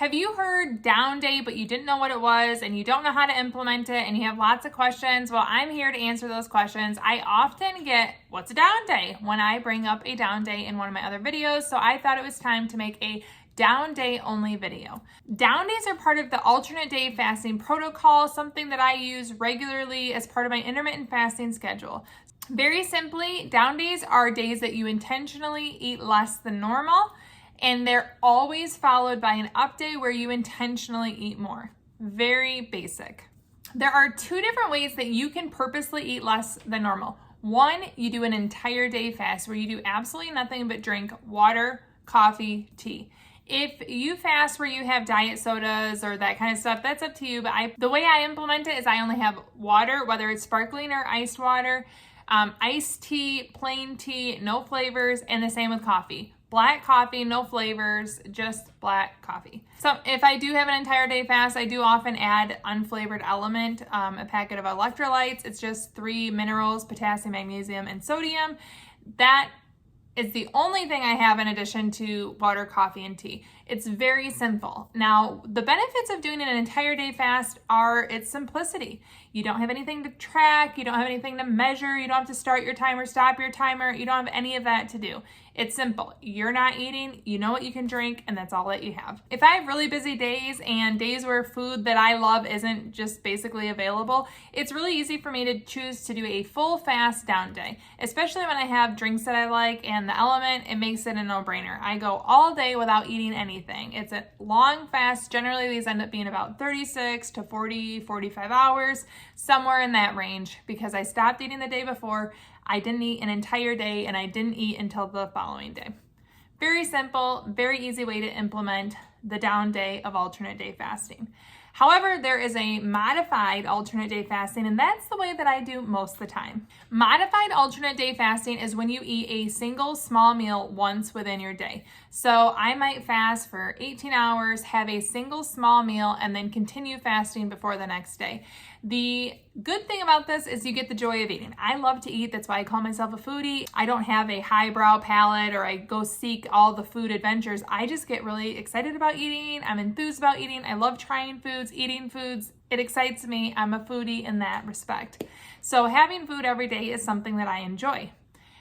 Have you heard down day, but you didn't know what it was and you don't know how to implement it and you have lots of questions? Well, I'm here to answer those questions. I often get, what's a down day, when I bring up a down day in one of my other videos. So I thought it was time to make a down day only video. Down days are part of the alternate day fasting protocol, something that I use regularly as part of my intermittent fasting schedule. Very simply, down days are days that you intentionally eat less than normal, and they're always followed by an up day where you intentionally eat more. Very basic. There are two different ways that you can purposely eat less than normal. One, you do an entire day fast where you do absolutely nothing but drink water, coffee, tea. If you fast where you have diet sodas or that kind of stuff, that's up to you. But the way I implement it is I only have water, whether it's sparkling or iced water, iced tea, plain tea, no flavors, and the same with coffee. Black coffee, no flavors, just black coffee. So if I do have an entire day fast, I do often add unflavored element, a packet of electrolytes. It's just 3 minerals, potassium, magnesium, and sodium. That is the only thing I have in addition to water, coffee, and tea. It's very simple. Now, the benefits of doing an entire day fast are its simplicity. You don't have anything to track, you don't have anything to measure, you don't have to start your timer, stop your timer, you don't have any of that to do. It's simple. You're not eating, you know what you can drink, and that's all that you have. If I have really busy days and days where food that I love isn't just basically available, it's really easy for me to choose to do a full fast down day, especially when I have drinks that I like and the element, it makes it a no-brainer. I go all day without eating anything. It's a long fast. Generally, these end up being about 36 to 40, 45 hours, somewhere in that range, because I stopped eating the day before. I didn't eat an entire day, and I didn't eat until the following day. Very simple, very easy way to implement the down day of alternate day fasting. However, there is a modified alternate day fasting, and that's the way that I do most of the time. Modified alternate day fasting is when you eat a single small meal once within your day. So I might fast for 18 hours, have a single small meal, and then continue fasting before the next day. The good thing about this is you get the joy of eating. I love to eat. That's why I call myself a foodie. I don't have a highbrow palate or I go seek all the food adventures. I just get really excited about eating. I'm enthused about eating. I love trying foods, eating foods. It excites me. I'm a foodie in that respect. So having food every day is something that I enjoy.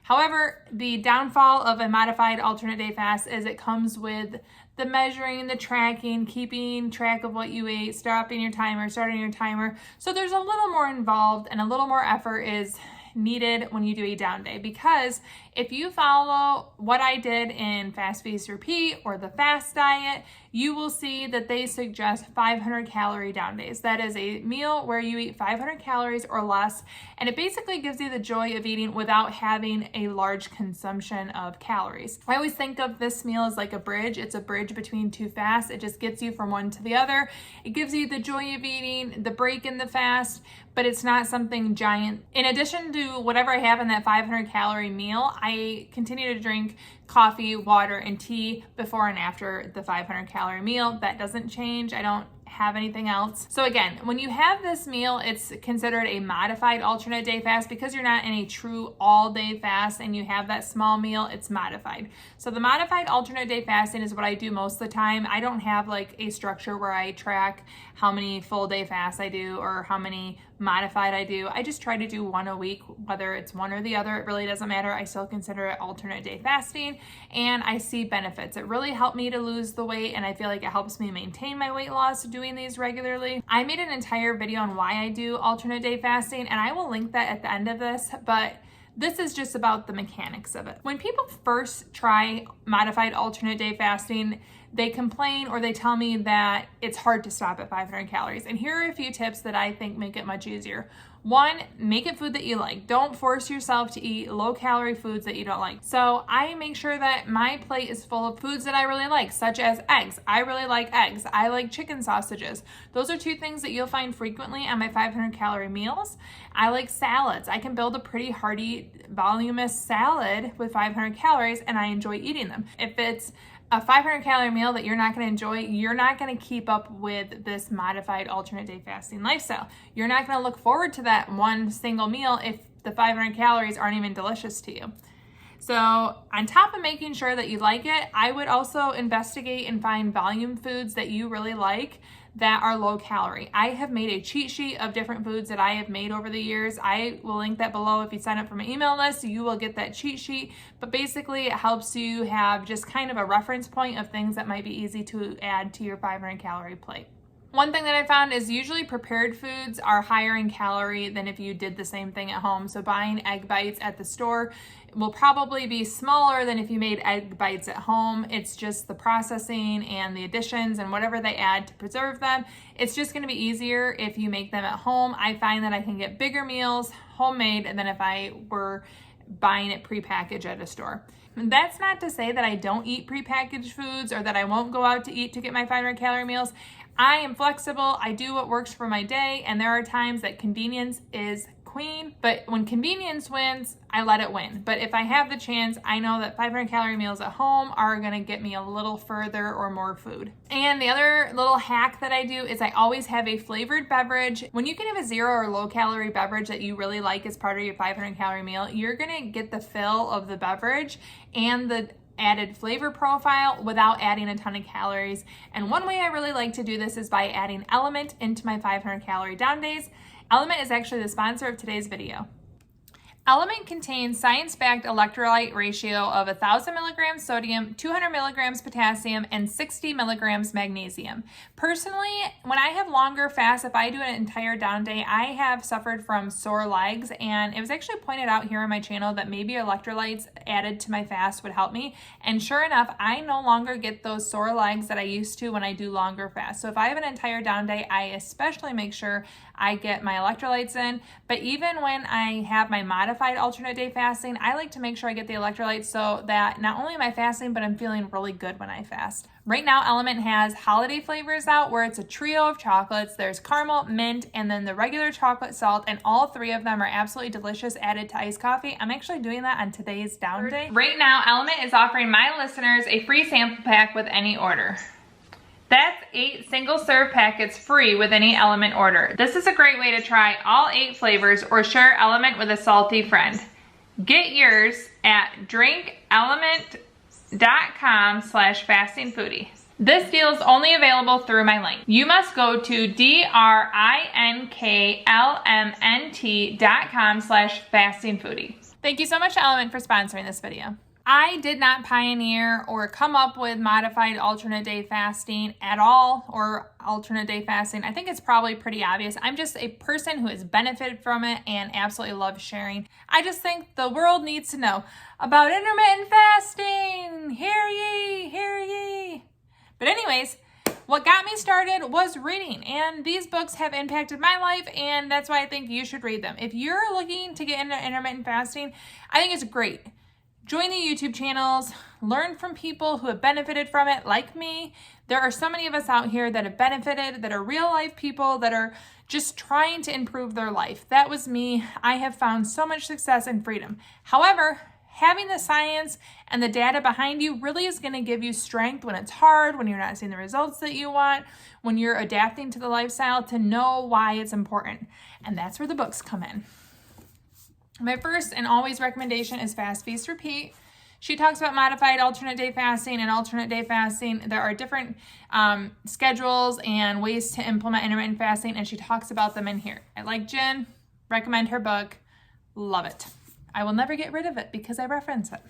However, the downfall of a modified alternate day fast is it comes with the measuring, the tracking, keeping track of what you ate, stopping your timer, starting your timer. So there's a little more involved and a little more effort is needed when you do a down day, because if you follow what I did in Fast Feast Repeat or the fast diet, you will see that they suggest 500 calorie down days. That is a meal where you eat 500 calories or less, and it basically gives you the joy of eating without having a large consumption of calories. I always think of this meal as like a bridge. It's a bridge between two fasts. It just gets you from one to the other. It gives you the joy of eating, the break in the fast, but it's not something giant. In addition to whatever I have in that 500 calorie meal, I continue to drink coffee, water, and tea before and after the 500 calorie meal. That doesn't change. I don't have anything else. So again, when you have this meal, it's considered a modified alternate day fast because you're not in a true all day fast and you have that small meal, it's modified. So the modified alternate day fasting is what I do most of the time. I don't have like a structure where I track how many full day fasts I do or how many modified I do. I just try to do one a week, whether it's one or the other, it really doesn't matter. I still consider it alternate day fasting and I see benefits. It really helped me to lose the weight and I feel like it helps me maintain my weight loss doing these regularly. I made an entire video on why I do alternate day fasting and I will link that at the end of this, but this is just about the mechanics of it. When people first try modified alternate day fasting, they complain or they tell me that it's hard to stop at 500 calories. And here are a few tips that I think make it much easier. One, make it food that you like. Don't force yourself to eat low-calorie foods that you don't like. So I make sure that my plate is full of foods that I really like, such as eggs. I really like eggs. I like chicken sausages. Those are two things that you'll find frequently on my 500-calorie meals. I like salads. I can build a pretty hearty, voluminous salad with 500 calories, and I enjoy eating them. If it's a 500 calorie meal that you're not going to enjoy, you're not going to keep up with this modified alternate day fasting lifestyle. You're not going to look forward to that one single meal if the 500 calories aren't even delicious to you. So on top of making sure that you like it, I would also investigate and find volume foods that you really like that are low calorie. I have made a cheat sheet of different foods that I have made over the years. I will link that below. If you sign up for my email list, you will get that cheat sheet. But basically it helps you have just kind of a reference point of things that might be easy to add to your 500 calorie plate. One thing that I found is usually prepared foods are higher in calorie than if you did the same thing at home. So buying egg bites at the store will probably be smaller than if you made egg bites at home. It's just the processing and the additions and whatever they add to preserve them. It's just going to be easier if you make them at home. I find that I can get bigger meals homemade than if I were buying it prepackaged at a store. That's not to say that I don't eat prepackaged foods or that I won't go out to eat to get my 500 calorie meals. I am flexible. I do what works for my day, and there are times that convenience is queen, but when convenience wins, I let it win. But if I have the chance, I know that 500 calorie meals at home are gonna get me a little further or more food. And the other little hack that I do is I always have a flavored beverage. When you can have a 0 or low calorie beverage that you really like as part of your 500 calorie meal, you're gonna get the fill of the beverage and the added flavor profile without adding a ton of calories. And one way I really like to do this is by adding Element into my 500 calorie down days. Element is actually the sponsor of today's video. Element contains science-backed electrolyte ratio of 1,000 milligrams sodium, 200 milligrams potassium, and 60 milligrams magnesium. Personally, when I have longer fasts, if I do an entire down day, I have suffered from sore legs, and it was actually pointed out here on my channel that maybe electrolytes added to my fast would help me. And sure enough, I no longer get those sore legs that I used to when I do longer fasts. So if I have an entire down day, I especially make sure I get my electrolytes in. But even when I have my modified alternate day fasting, I like to make sure I get the electrolytes so that not only am I fasting, but I'm feeling really good when I fast. Right now, Element has holiday flavors out where it's a trio of chocolates. There's caramel, mint, and then the regular chocolate salt, and all three of them are absolutely delicious added to iced coffee. I'm actually doing that on today's down day. Right now, Element is offering my listeners a free sample pack with any order. That's 8 single-serve packets free with any Element order. This is a great way to try all 8 flavors or share Element with a salty friend. Get yours at drinkelement.com/fastingfoodie. This deal is only available through my link. You must go to drinkelement.com/fastingfoodie. Thank you so much, Element, for sponsoring this video. I did not pioneer or come up with modified alternate day fasting at all, or alternate day fasting. I think it's probably pretty obvious. I'm just a person who has benefited from it and absolutely loves sharing. I just think the world needs to know about intermittent fasting. Hear ye, hear ye. But anyways, what got me started was reading, and these books have impacted my life, and that's why I think you should read them. If you're looking to get into intermittent fasting, I think it's great. Join the YouTube channels, learn from people who have benefited from it, like me. There are so many of us out here that have benefited, that are real life people, that are just trying to improve their life. That was me. I have found so much success and freedom. However, having the science and the data behind you really is going to give you strength when it's hard, when you're not seeing the results that you want, when you're adapting to the lifestyle, to know why it's important. And that's where the books come in. My first and always recommendation is Fast, Feast, Repeat. She talks about modified alternate day fasting and alternate day fasting. There are different schedules and ways to implement intermittent fasting, and she talks about them in here. I like Jen, recommend her book, love it. I will never get rid of it because I reference it.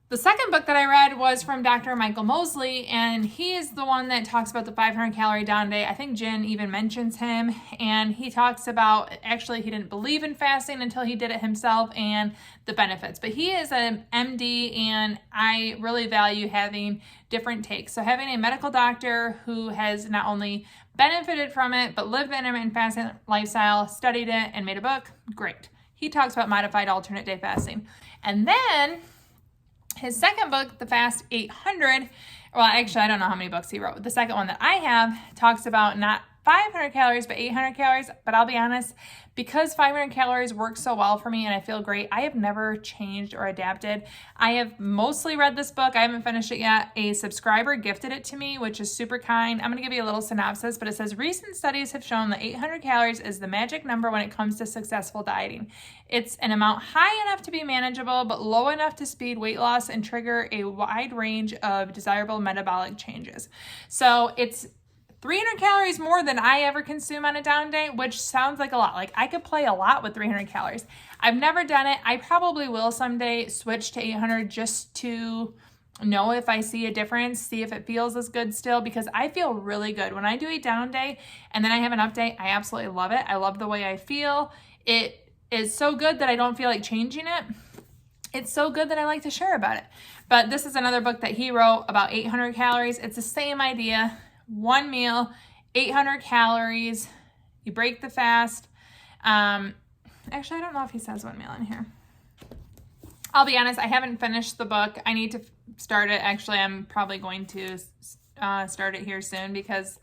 The second book that I read was from Dr. Michael Mosley, and he is the one that talks about the 500 calorie down day. I think Jen even mentions him, and he talks about, actually he didn't believe in fasting until he did it himself and the benefits. But he is an MD, and I really value having different takes. So having a medical doctor who has not only benefited from it, but lived the intermittent fasting lifestyle, studied it, and made a book, great. He talks about modified alternate day fasting. And then his second book, The Fast 800, well, actually, I don't know how many books he wrote. The second one that I have talks about not 500 calories, but 800 calories. But I'll be honest, because 500 calories works so well for me and I feel great, I have never changed or adapted. I have mostly read this book. I haven't finished it yet. A subscriber gifted it to me, which is super kind. I'm going to give you a little synopsis, but it says, recent studies have shown that 800 calories is the magic number when it comes to successful dieting. It's an amount high enough to be manageable, but low enough to speed weight loss and trigger a wide range of desirable metabolic changes. So it's 300 calories more than I ever consume on a down day, which sounds like a lot. Like I could play a lot with 300 calories. I've never done it. I probably will someday switch to 800 just to know if I see a difference, see if it feels as good still, because I feel really good. When I do a down day and then I have an up day, I absolutely love it. I love the way I feel. It is so good that I don't feel like changing it. It's so good that I like to share about it. But this is another book that he wrote about 800 calories. It's the same idea. One meal, 800 calories. You break the fast. Actually, I don't know if he says one meal in here. I'll be honest, I haven't finished the book. I need to start it. Actually, I'm probably going to start it here soon because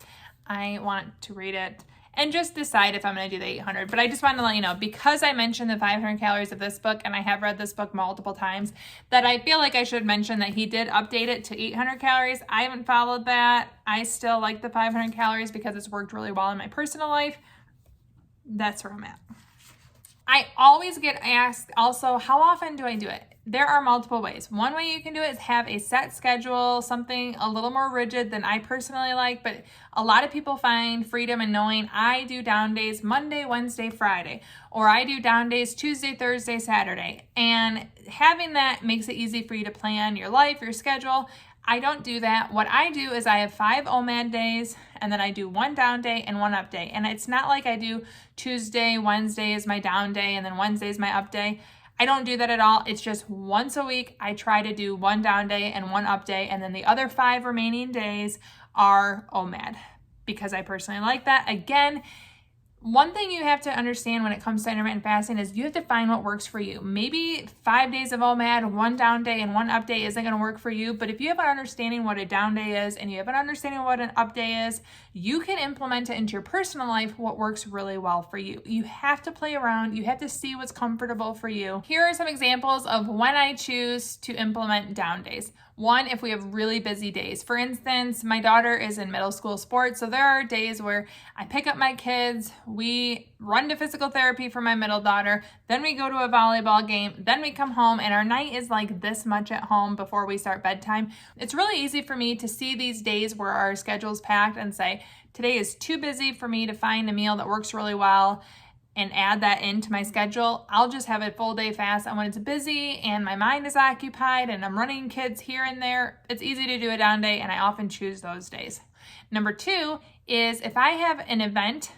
I want to read it and just decide if I'm going to do the 800. But I just wanted to let you know, because I mentioned the 500 calories of this book, and I have read this book multiple times, that I feel like I should mention that he did update it to 800 calories. I haven't followed that. I still like the 500 calories because it's worked really well in my personal life. That's where I'm at. I always get asked also, how often do I do it? There are multiple ways. One way you can do it is have a set schedule, something a little more rigid than I personally like, but a lot of people find freedom in knowing I do down days Monday, Wednesday, Friday, or I do down days Tuesday, Thursday, Saturday. And having that makes it easy for you to plan your life, your schedule. I don't do that. What I do is I have 5 OMAD days, and then I do 1 down day and 1 up day. And it's not like I do Tuesday, Wednesday is my down day, and then Wednesday is my up day. I don't do that at all. It's just once a week, I try to do 1 down day and 1 up day, and then the other 5 remaining days are OMAD because I personally like that. Again, one thing you have to understand when it comes to intermittent fasting is you have to find what works for you. Maybe 5 days of OMAD, 1 down day, and 1 up day isn't going to work for you. But if you have an understanding what a down day is and you have an understanding what an up day is, you can implement it into your personal life what works really well for you. You have to play around. You have to see what's comfortable for you. Here are some examples of when I choose to implement down days. One, if we have really busy days. For instance, my daughter is in middle school sports, so there are days where I pick up my kids, we run to physical therapy for my middle daughter, then we go to a volleyball game, then we come home, and our night is like this much at home before we start bedtime. It's really easy for me to see these days where our schedule's packed and say, today is too busy for me to find a meal that works really well and add that into my schedule. I'll just have a full day fast. And when it's busy and my mind is occupied and I'm running kids here and there, it's easy to do a down day, and I often choose those days. Number 2 is if I have an event,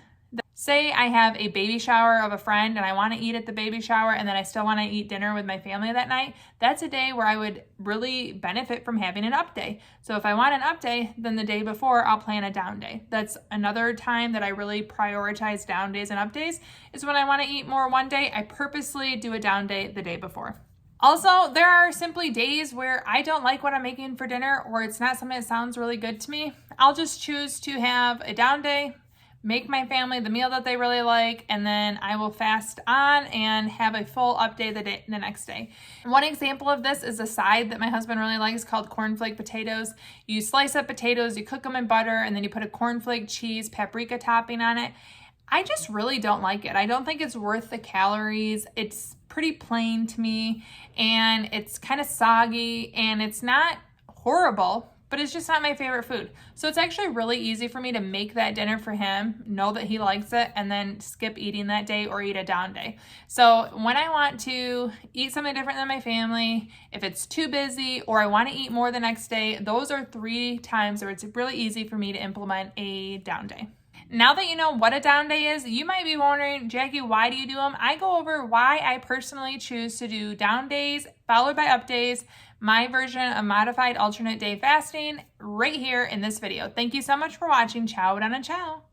say I have a baby shower of a friend and I want to eat at the baby shower and then I still want to eat dinner with my family that night, that's a day where I would really benefit from having an up day. So if I want an up day, then the day before I'll plan a down day. That's another time that I really prioritize down days and up days, is when I want to eat more one day, I purposely do a down day the day before. Also, there are simply days where I don't like what I'm making for dinner, or it's not something that sounds really good to me. I'll just choose to have a down day, make my family the meal that they really like, and then I will fast on and have a full up day the next day. One example of this is a side that my husband really likes called cornflake potatoes. You slice up potatoes, you cook them in butter, and then you put a cornflake cheese paprika topping on it. I just really don't like it. I don't think it's worth the calories. It's pretty plain to me, and it's kind of soggy, and it's not horrible, but it's just not my favorite food. So it's actually really easy for me to make that dinner for him, know that he likes it, and then skip eating that day or eat a down day. So when I want to eat something different than my family, if it's too busy or I want to eat more the next day, those are 3 times where it's really easy for me to implement a down day. Now that you know what a down day is, you might be wondering, Jackie, why do you do them? I go over why I personally choose to do down days followed by up days, my version of modified alternate day fasting, right here in this video. Thank you so much for watching. Ciao, donna, ciao.